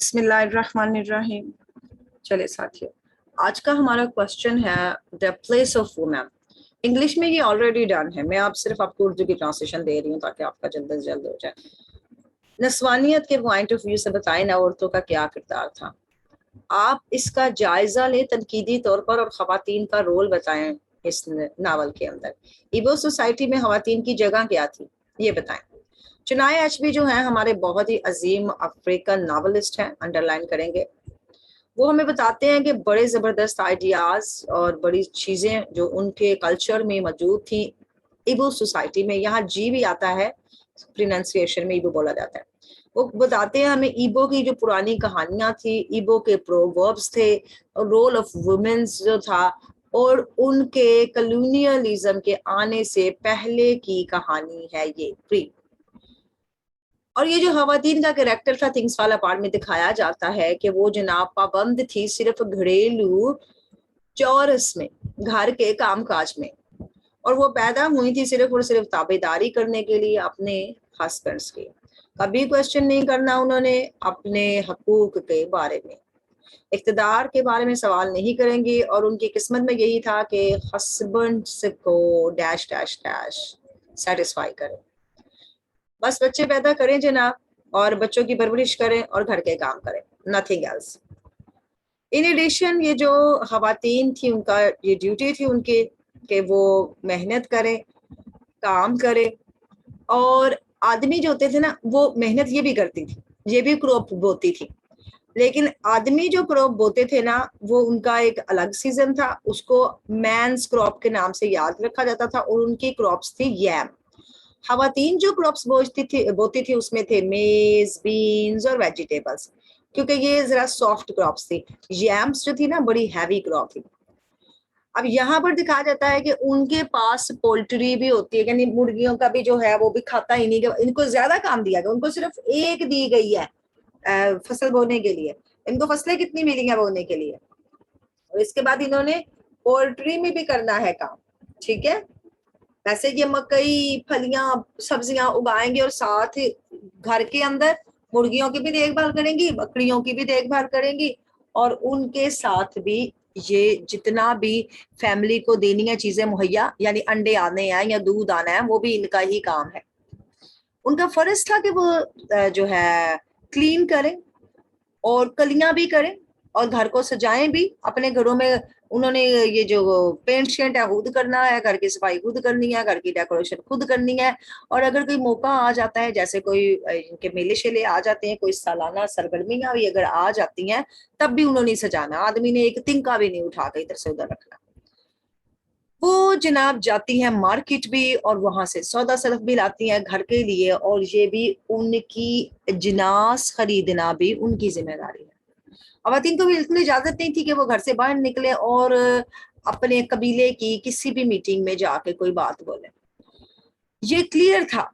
बिस्मिल्लाहिर्रहमानिर्रहीम। चले साथियों, आज का हमारा क्वेश्चन है the place of women. English में ये ऑलरेडी डन है, मैं आप सिर्फ आपको उर्दू की ट्रांसलेशन दे रही हूँ ताकि आपका जल्द से जल्द हो जाए। नस्वानियत के पॉइंट ऑफ व्यू से बताएं ना औरतों का क्या किरदार था। आप इसका जायजा लें तनकीदी तौर पर और खवातीन का रोल बताएं इस नावल के अंदर। इबो सोसाइटी में खवातीन की जगह क्या थी ये बताएं। चुनाय एचबी जो है हमारे बहुत ही अजीम अफ्रीकन नावलिस्ट हैं, अंडरलाइन करेंगे। वो हमें बताते हैं कि बड़े जबरदस्त आइडियाज और बड़ी चीजें जो उनके कल्चर में मौजूद थी इबो सोसाइटी में। यहाँ जी भी आता है, प्रोनाउंसिएशन में इबो बोला जाता है। वो बताते हैं हमें इबो की जो पुरानी कहानियां थी, इबो के प्रोवर्ब्स थे, रोल ऑफ वुमेन्स जो था, और उनके कॉलोनियलिज्म के आने से पहले की कहानी है ये प्री। और ये जो खवातीन का कैरेक्टर था थिंग्स फॉल अपार्ट में दिखाया जाता है कि वो जनाब पाबंद थी सिर्फ घरेलू चौरस में, घर के कामकाज में, और वो पैदा हुई थी सिर्फ और सिर्फ ताबेदारी करने के लिए अपने हस्बैंड्स के। कभी क्वेश्चन नहीं करना उन्होंने अपने हकूक के बारे में, इख्तिदार के बारे में सवाल नहीं करेंगी। और उनकी किस्मत में यही था कि हस्बैंड्स को डैश डैश डैश सेटिस्फाई करें, बस बच्चे पैदा करें जनाब, और बच्चों की परवरिश करें और घर के काम करें, नथिंग एल्स। इन एडिशन ये जो खवातीन थी उनका ये ड्यूटी थी उनके कि वो मेहनत करें, काम करें। और आदमी जो होते थे ना वो मेहनत ये भी करती थी, ये भी क्रॉप बोती थी, लेकिन आदमी जो क्रॉप बोते थे ना वो उनका एक अलग सीजन था, उसको मैंस क्रॉप के नाम से याद रखा जाता था, और उनकी क्रॉप्स थी यैम। खवातीन जो क्रॉप्स बोती थी उसमें थे मेज, बीन्स और वेजिटेबल्स, क्योंकि ये जरा सॉफ्ट क्रॉप्स थी। यैम्स जो थी ना बड़ी हैवी क्रॉप थी। अब यहाँ पर दिखाया जाता है कि उनके पास पोल्ट्री भी होती है, यानी मुर्गियों का भी जो है वो भी खाता ही नहीं, इनको ज्यादा काम दिया गया, उनको सिर्फ एक दी गई है फसल बोने के लिए। इनको फसलें कितनी मिली है बोने के लिए, और इसके बाद इन्होंने पोल्ट्री में भी करना है काम, ठीक है। वैसे ये मकई, फलियां, सब्जियां उगाएंगे और साथ ही घर के अंदर मुर्गियों की भी देखभाल करेंगी, बकरियों की भी देखभाल करेंगी, और उनके साथ भी ये जितना भी फैमिली को देनी है चीजें मुहैया, यानी अंडे आने हैं या दूध आना है, वो भी इनका ही काम है। उनका फर्ज था कि वो जो है क्लीन करें और कलियां भी करें और घर को सजाएं भी अपने घरों में। उन्होंने ये जो पेंट शेंट है खुद करना है, घर की सफाई खुद करनी है, घर की डेकोरेशन खुद करनी है। और अगर कोई मौका आ जाता है, जैसे कोई इनके मेले शेले आ जाते हैं, कोई सालाना सरगर्मियां भी अगर आ जाती हैं, तब भी उन्होंने सजाना, आदमी ने एक तिनका भी नहीं उठा कर इधर से उधर रखना। वो जनाब जाती हैं मार्केट भी, और वहां से सौदा सलफ भी लाती हैं घर के लिए, और ये भी उनकी जिनास खरीदना भी उनकी जिम्मेदारी है। खवातीन को बिल्कुल इजाजत नहीं थी कि वो घर से बाहर निकले और अपने कबीले की किसी भी मीटिंग में जाके कोई बात बोले। ये क्लियर था,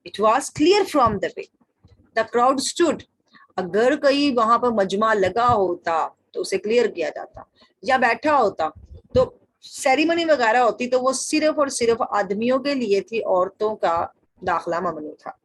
it was clear from the way the crowd stood. अगर कोई वहां पर मजमा लगा होता तो उसे क्लियर किया जाता, या बैठा होता तो सेरेमनी वगैरह होती, तो वो सिर्फ और सिर्फ आदमियों के लिए थी, औरतों का दाखिला ममनू था।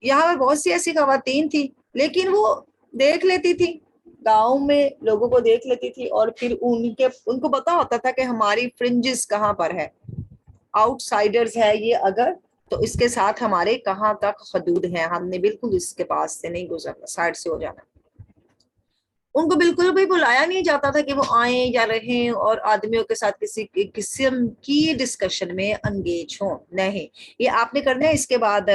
यहाँ पर बहुत सी ऐसी खवातीन थी, लेकिन वो देख लेती थी, गांव में लोगों को देख लेती थी, और फिर उनको पता होता था कि हमारी फ्रिंजेस कहाँ पर है, आउटसाइडर्स है ये अगर, तो इसके साथ हमारे कहाँ तक हदूद हैं, हमने बिल्कुल इसके पास से नहीं गुजरना, साइड से हो जाना। उनको बिल्कुल भी बुलाया नहीं जाता था कि वो आए या रहें और आदमियों के साथ किसी किस्म की डिस्कशन में एंगेज हों, नहीं। ये आपने करना है इसके बाद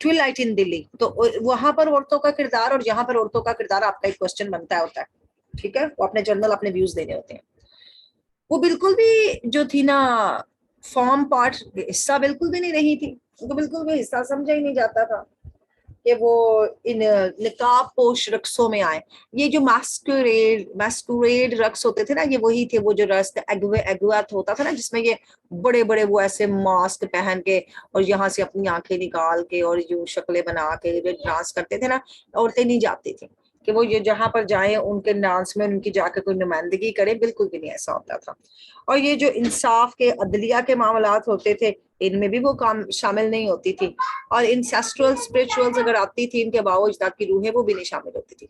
ट्विलाइट इन दिल्ली, तो वहां पर औरतों का किरदार और यहाँ पर औरतों का किरदार आपका एक क्वेश्चन बनता होता है, ठीक है। वो अपने जर्नल अपने व्यूज देने होते हैं। वो बिल्कुल भी जो थी ना फॉर्म पार्ट, हिस्सा बिल्कुल भी नहीं रही थी, उनको बिल्कुल भी हिस्सा समझा ही नहीं जाता था कि वो इन निकाब पोश रक्सों में आए। ये जो मैस्कुरेड रक्स होते थे ना, ये वही थे, वो जो रक्स एगुआत होता था ना, जिसमें ये बड़े बड़े वो ऐसे मास्क पहन के और यहाँ से अपनी आंखें निकाल के और यूं शक्लें बना के डांस करते थे ना, औरतें नहीं जाती थी कि वो ये जहां पर जाए उनके डांस में उनकी जाकर कोई नुमाइंदगी करे, बिल्कुल भी नहीं ऐसा होता था। और ये जो इंसाफ के अदलिया के मामलात होते थे, इनमें भी वो काम शामिल नहीं होती थी, और इंसेस्ट्रल स्पिरिचुअल्स अगर आती थी, इनके बाओ अजदाद की रूहें, वो भी नहीं शामिल होती थी।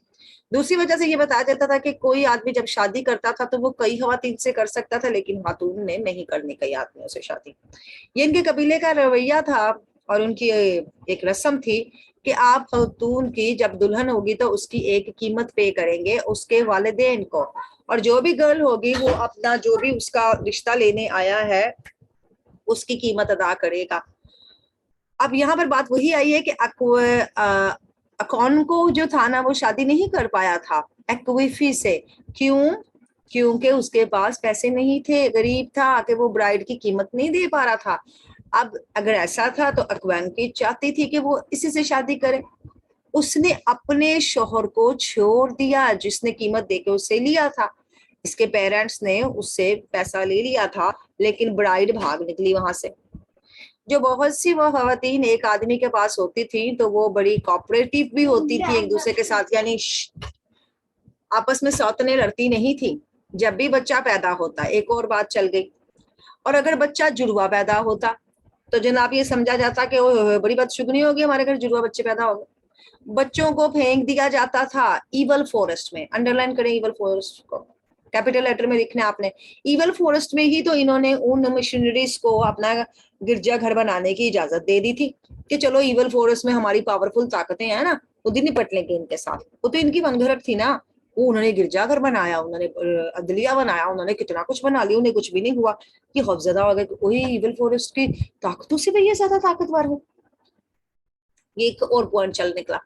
दूसरी वजह से ये बताया जाता था कि कोई आदमी जब शादी करता था तो वो कई खवातीन से कर सकता था, लेकिन खातून ने नहीं करनी कई आदमियों से शादी। ये इनके कबीले का रवैया था, और उनकी एक रस्म थी कि आप खातून की जब दुल्हन होगी तो उसकी एक कीमत पे करेंगे उसके वालिदैन को, और जो भी गर्ल होगी वो अपना जो भी उसका रिश्ता लेने आया है उसकी कीमत अदा करेगा। अब यहाँ पर बात वही आई है कि अकॉन को जो था ना, वो शादी नहीं कर पाया था एक्विफी से। क्यों? क्योंकि उसके पास पैसे नहीं थे, गरीब था, कि वो ब्राइड की कीमत नहीं दे पा रहा था। अब अगर ऐसा था तो अकवान की चाहती थी कि वो इसी से शादी करे। उसने अपने शोहर को छोड़ दिया जिसने कीमत देके उससे लिया था। इसके पेरेंट्स ने उससे पैसा ले लिया था, लेकिन ब्राइड भाग निकली वहां से। जो बहुत सी वो खवातीन एक आदमी के पास होती थी तो वो बड़ी कोऑपरेटिव भी होती थी एक दूसरे के साथ, यानी आपस में सौतने लड़ती नहीं थी। जब भी बच्चा पैदा होता, एक और बात चल गई, और अगर बच्चा जुड़वा पैदा होता तो जनाब ये समझा जाता कि ओ बड़ी बदशुगनी होगी, हमारे घर जुड़वा बच्चे पैदा हो गए। बच्चों को फेंक दिया जाता था ईवल फॉरेस्ट में। अंडरलाइन करें ईवल फॉरेस्ट को, कैपिटल लेटर में लिखना आपने। ईवल फॉरेस्ट में ही तो इन्होंने उन मिशनरीज को अपना गिरजा घर बनाने की इजाजत दे दी थी कि चलो ईवल फॉरेस्ट में हमारी पावरफुल ताकतें हैं ना, खुद ही निपट लेंगे इनके साथ। वो तो इनकी मनगढ़ंत थी ना। वो उन्होंने गिरजाघर बनाया, उन्होंने अदलिया बनाया, उन्होंने कितना कुछ बना लिया, उन्हें कुछ भी नहीं हुआ कि खौफजदा हो गए वही ईवल फॉरेस्ट की ताकतों से भी ये ज्यादा ताकतवर है। ये एक और पॉइंट चल निकला।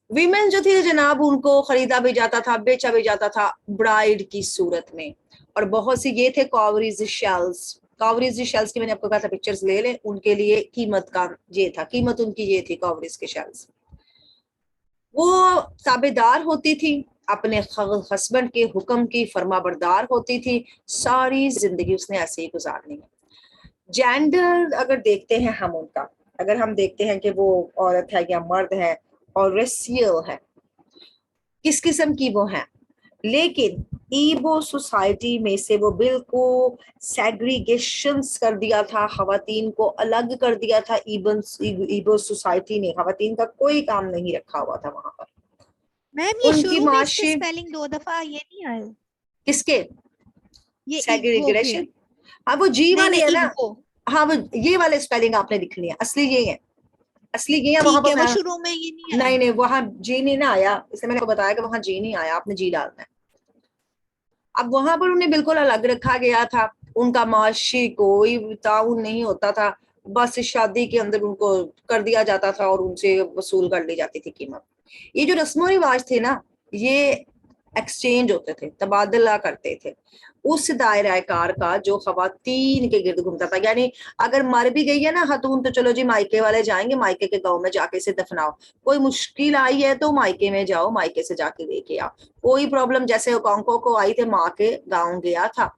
वीमेन जो थी जनाब, उनको खरीदा भी जाता था, बेचा भी जाता था ब्राइड की सूरत में। और बहुत सी ये थे कॉवरीज शेल्स। कॉवरीज शेल्स की मैंने आपको कहा था पिक्चर्स ले लें, उनके लिए कीमत का ये था, कीमत उनकी ये थी कॉवरीज के शेल्स। वो ताबेदार होती थी, अपने हस्बैंड के हुक्म की फर्माबरदार होती थी, सारी जिंदगी उसने ऐसे ही गुजारनी है। जेंडर अगर देखते हैं हम उनका, अगर हम देखते हैं कि वो औरत है या मर्द है और रेसियल है, किस किस्म की वो है, लेकिन ईबो सोसाइटी में से वो बिल्कुल सेग्रीगेशंस कर दिया था, खवातीन को अलग कर दिया था। ईबो सोसाइटी ने खवातीन का कोई काम नहीं रखा हुआ था वहां पर। मैम ये उनकी शुरू में इसके माशी स्पेलिंग 2 दफा ये नहीं आए, किसके ये इग्बो के। सेग्रीगेशन? हाँ वो जी नहीं वाली नहीं, है ना। इग्बो। हाँ वो ये वाले स्पेलिंग आपने लिख लिया, असली ये है, असली ये है। वहां ठीक पर है, वो मैं शुरू में ये नहीं नहीं आए। नहीं वहां जी नहीं ना आया, इसलिए मैंने आपको बताया कि वहां जी नहीं आया, आपने जी डालना है। अब वहां पर उन्हें बिल्कुल अलग रखा गया था, उनका माशी कोई ताउन नहीं होता था, बस शादी के अंदर उनको कर दिया जाता था और उनसे वसूल कर ली जाती थी कीमत। ये जो रस्मों रिवाज थे ना, ये एक्सचेंज होते थे, तबादला करते थे उस दायरा कार का जो खवातीन के गिर्द घूमता था। यानी अगर मर भी गई है ना खातून तो चलो जी मायके वाले जाएंगे, मायके के गांव में जाके से दफनाओ। कोई मुश्किल आई है तो मायके में जाओ, मायके से जाके लेके आओ। कोई प्रॉब्लम जैसे ओकोंको को आई थी, माँ के गाँव गया था,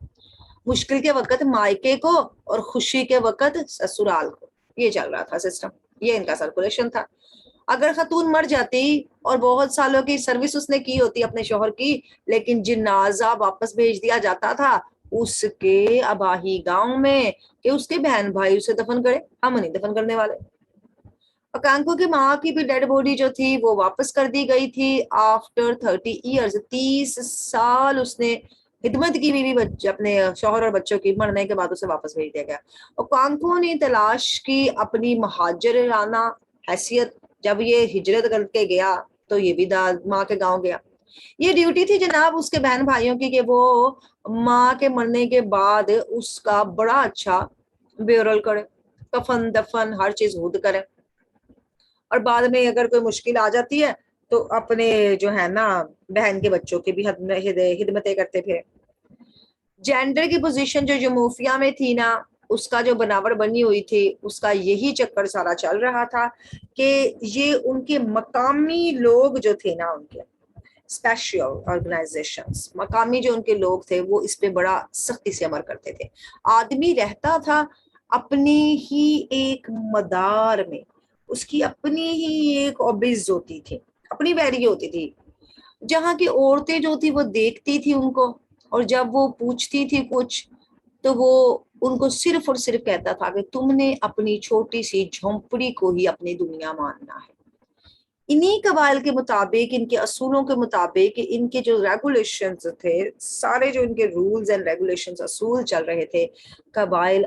मुश्किल के वक्त मायके को और खुशी के वक्त ससुराल को, ये चल रहा था सिस्टम, ये इनका सर्कुलेशन था। अगर खातून मर जाती और बहुत सालों की सर्विस उसने की होती अपने शोहर की, लेकिन जिनाजा वापस भेज दिया जाता था उसके अबाही गांव में कि उसके बहन भाई उसे दफन करे, हम नहीं दफन करने वाले। कांको की माँ की भी डेड बॉडी जो थी वो वापस कर दी गई थी आफ्टर 30 ईयर्स। 30 साल उसने खिदमत की बीवी बच्चे अपने शोहर और बच्चों की, मरने के बाद उसे वापस भेज दिया गया। और कांको ने तलाश की अपनी महाजराना हैसियत। जब ये हिजरत करके गया तो ये भी माँ के गांव गया। ये ड्यूटी थी जनाब उसके बहन भाइयों की कि वो माँ के मरने के बाद उसका बड़ा अच्छा ब्यूरल करे, कफन दफन हर चीज खुद करे, और बाद में अगर कोई मुश्किल आ जाती है तो अपने जो है ना बहन के बच्चों की भी हिदमतें करते फिरे। जेंडर की पोजीशन जो जमूफिया में थी ना, उसका जो बनावट बनी हुई थी उसका यही चक्कर सारा चल रहा था कि ये उनके मकामी लोग जो थे ना, उनके स्पेशल ऑर्गेनाइजेशंस, मकामी जो उनके लोग थे वो इस पे बड़ा सख्ती से अमल करते थे। आदमी रहता था अपनी ही एक मदार में, उसकी अपनी ही एक ऑबिज होती थी, अपनी वैल्यू होती थी। जहाँ की औरतें जो थी वो देखती थी उनको, और जब वो पूछती थी कुछ तो वो उनको सिर्फ और सिर्फ कहता था कि तुमने अपनी छोटी सी झोंपड़ी को ही अपनी दुनिया मानना है। इन्हीं कबाइल के मुताबिक, इनके असूलों के मुताबिक, इनके जो रेगुलेशंस थे, सारे जो इनके रूल्स एंड रेगुलेशंस असूल चल रहे थे, कबाइल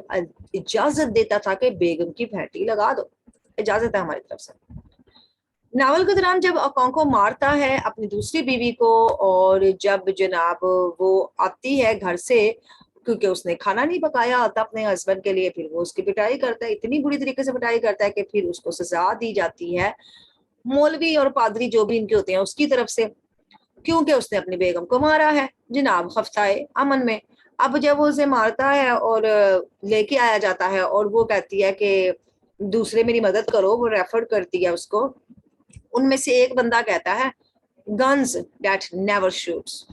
इजाजत देता था कि बेगम की भैंटी लगा दो, इजाजत है हमारी तरफ से। नावल के दौरान जब अकोंको मारता है अपनी दूसरी बीवी को, और जब जनाब वो आती है घर से क्योंकि उसने खाना नहीं पकाया आता अपने हस्बैंड के लिए, फिर वो उसकी पिटाई करता है, इतनी बुरी तरीके से पिटाई करता है कि फिर उसको सजा दी जाती है मौलवी और पादरी जो भी इनके होते हैं उसकी तरफ से, क्योंकि उसने अपनी बेगम को मारा है जनाब खफ्ताए अमन में। अब जब वो उसे मारता है और लेके आया जाता है और वो कहती है कि दूसरे मेरी मदद करो, वो रेफर करती है उसको। उनमें से एक बंदा कहता है गन्स दैट नेवर शूट्स,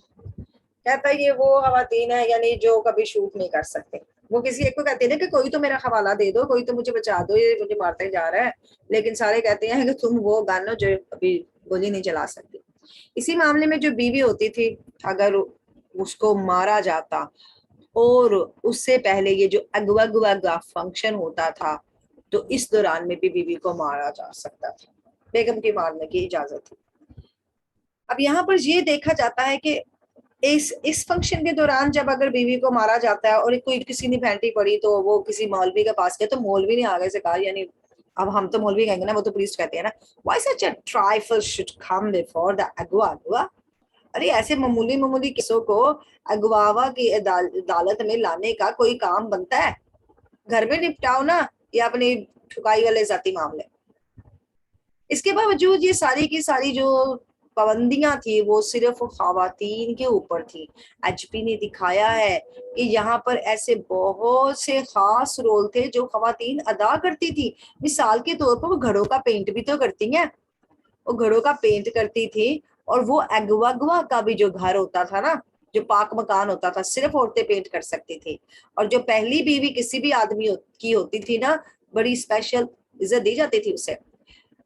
कहता है ये वो खवातीन है यानी जो कभी शूट नहीं कर सकते। वो किसी एक को कहते हैं कि कोई तो मेरा हवाला दे दो, कोई तो मुझे बचा दो, ये मुझे मारते जा रहा है, लेकिन सारे कहते हैं कि तुम वो गन हो जो अभी गोली नहीं चला सकती। इसी मामले में जो बीवी होती थी, अगर उसको मारा जाता और उससे पहले ये जो अगवा गुवा फंक्शन होता था, तो इस दौरान में भी बीवी को मारा जा सकता था, बेगम की मारने की इजाजत थी। अब यहाँ पर ये देखा जाता है कि इस फंक्शन के दौरान जब अगर बीवी को मारा जाता है और कोई किसी ने फैंटी पड़ी तो वो किसी मौलवी के पास गए, तो मौलवी ने आगे से कहा, यानी अब हम तो मौलवी कहेंगे ना, वो तो प्रीस्ट कहते हैं ना, why such a trifle should come before the अगवा अगवा। अरे ऐसे मामूली मामूली किस्सों को अगवावा की अदालत में लाने का कोई काम बनता है? घर में निपटाओ ना, या अपनी ठुकाई वाले जाती मामले। इसके बावजूद ये सारी की सारी जो पाबंदियां थी वो सिर्फ खवातीन के ऊपर थी। एचपी ने दिखाया है कि यहाँ पर ऐसे बहुत से खास रोल थे जो खवातीन अदा करती थी। मिसाल के तौर पर वो घड़ों का पेंट भी तो करती हैं, वो घड़ों का पेंट करती थी। और वो अगवा का भी जो घर होता था ना, जो पाक मकान होता था, सिर्फ औरतें पेंट कर सकती थी। और जो पहली बीवी किसी भी आदमी की होती थी ना, बड़ी स्पेशल इज्जत दी जाती थी उसे।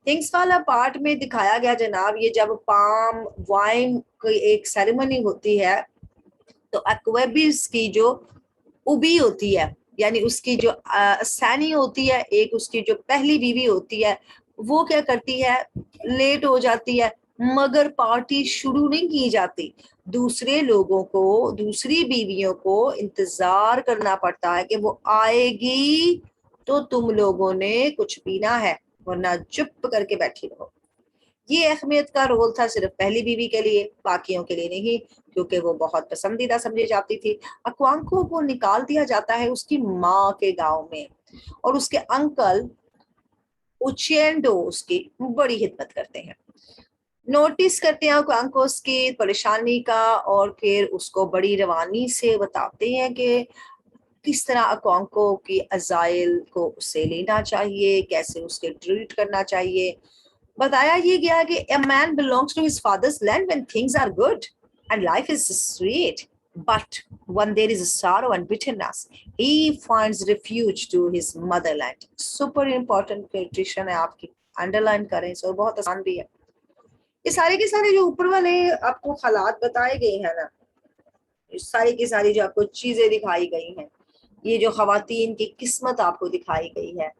थिंग्स फॉल अपार्ट में दिखाया गया जनाब, ये जब पाम वाइन की एक सेरेमनी होती है, तो एक्वेबिस की जो उबी होती है, यानी उसकी जो सैनी होती है, एक उसकी जो पहली बीवी होती है, वो क्या करती है, लेट हो जाती है, मगर पार्टी शुरू नहीं की जाती। दूसरे लोगों को, दूसरी बीवियों को इंतजार करना पड़ता है कि वो आएगी तो तुम लोगों ने कुछ पीना है, वरना चुप करके बैठी रहो। ये अहमियत का रोल था सिर्फ पहली बीवी के लिए, बाकियों के लिए नहीं, क्योंकि वो बहुत पसंदीदा समझी जाती थी। अक्वांको को निकाल दिया जाता है उसकी माँ के गांव में, और उसके अंकल उचेंडो उसकी बड़ी हिदमत करते हैं, नोटिस करते हैं अक्वांकोस की परेशानी का, और फिर उसको बड़ी रवानी से बताते हैं कि किस तरह अक्वांको की अजाइल को उससे लेना चाहिए, कैसे उसके ट्रीट करना चाहिए। बताया ये गया कि a man belongs to his father's land when things are good and life is sweet, but when there is sorrow and bitterness he finds refuge to his motherland। super important question है आपकी, underline करें, सो बहुत आसान भी है। ये सारे के सारे जो ऊपर वाले आपको हालात बताए गए हैं ना, सारी की सारी जो आपको चीजें दिखाई गई हैं, ये जो खवातीन की किस्मत आपको दिखाई गई है,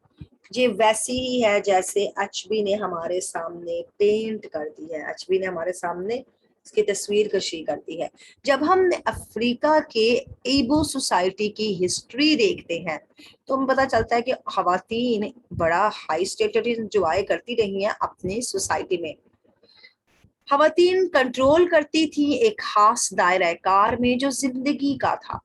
ये वैसी ही है जैसे एचबी ने हमारे सामने पेंट कर दी है, एचबी ने हमारे सामने इसकी तस्वीर कशी कर दी है। जब हम अफ्रीका के इबो सोसाइटी की हिस्ट्री देखते हैं तो हमें पता चलता है कि खवातीन बड़ा हाई स्टेटस एंजॉय करती रही हैं अपनी सोसाइटी में। खवातीन कंट्रोल करती थी एक खास दायरा कार में जो जिंदगी का था,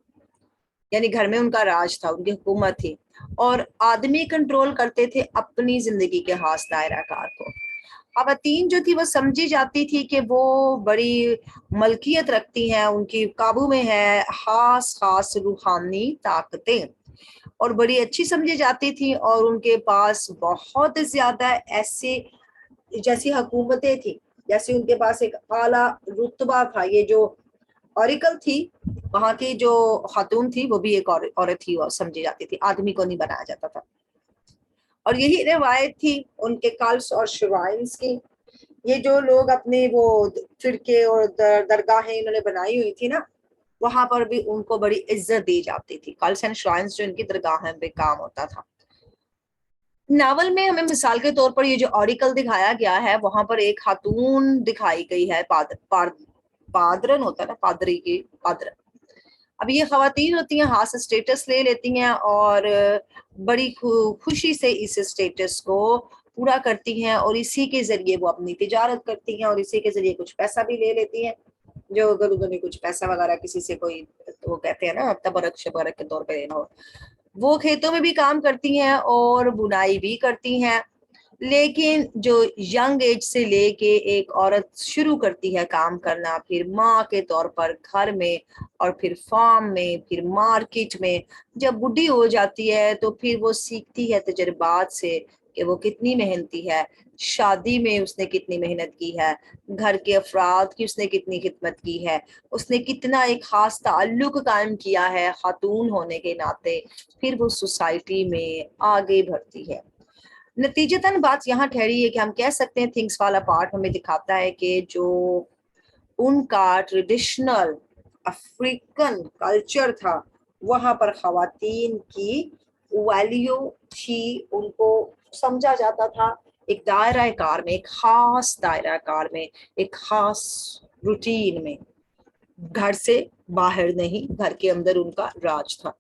यानी घर में उनका राज था, उनकी हुकूमत थी, और आदमी कंट्रोल करते थे अपनी जिंदगी के खास दायरा कार को। खवातीन जो थी वो समझी जाती थी कि वो बड़ी मलकियत रखती हैं, उनकी काबू में है खास खास रूहानी ताकतें, और बड़ी अच्छी समझी जाती थी, और उनके पास बहुत ज्यादा ऐसे जैसी हुकूमतें थी, जैसे उनके पास एक आला रुतबा था। ये जो ऑरिकल थी वहां की जो खातून थी वो भी एक औरत थी और समझी जाती थी, आदमी को नहीं बनाया जाता था। और यही रिवायत थी उनके कल्स और श्राइन्स की। ये जो लोग अपने वो फिरके और दरगाहें इन्होंने बनाई हुई थी ना, वहां पर भी उनको बड़ी इज्जत दी जाती थी। कल्स एंड श्राइन्स जो इनकी दरगाह पे काम होता था। नावल में हमें मिसाल के तौर पर ये जो ऑरिकल दिखाया गया है, वहां पर एक खातून दिखाई गई है, पादरन होता है ना, पादरी की पादरन। अब ये खवातीन होती हैं, हाथ से स्टेटस ले लेती हैं और बड़ी खुशी से इस स्टेटस को पूरा करती हैं और इसी के जरिए वो अपनी तिजारत करती हैं और इसी के जरिए कुछ पैसा भी ले लेती हैं। जो अगर उन्होंने कुछ पैसा वगैरह किसी से कोई, तो वो कहते हैं ना तबरक शबरक के तौर पर लेना हो, वो खेतों में भी काम करती हैं और बुनाई भी करती हैं। लेकिन जो यंग एज से लेके एक औरत शुरू करती है काम करना, फिर माँ के तौर पर घर में और फिर फार्म में, फिर मार्केट में, जब बुढ़ी हो जाती है तो फिर वो सीखती है तजुर्बात से कि वो कितनी मेहनती है, शादी में उसने कितनी मेहनत की है, घर के अफराद की उसने कितनी खिदमत की है, उसने कितना एक खास ताल्लुक कायम किया है खातून होने के नाते, फिर वो सोसाइटी में आगे बढ़ती है। नतीजतन बात यहाँ ठहरी है कि हम कह सकते हैं थिंग्स फॉल अपार्ट हमें दिखाता है कि जो उनका ट्रेडिशनल अफ्रीकन कल्चर था, वहां पर खवातीन की वैल्यू थी, उनको समझा जाता था एक दायरा कार में, एक खास दायरा कार में, एक खास रूटीन में, घर से बाहर नहीं, घर के अंदर उनका राज था।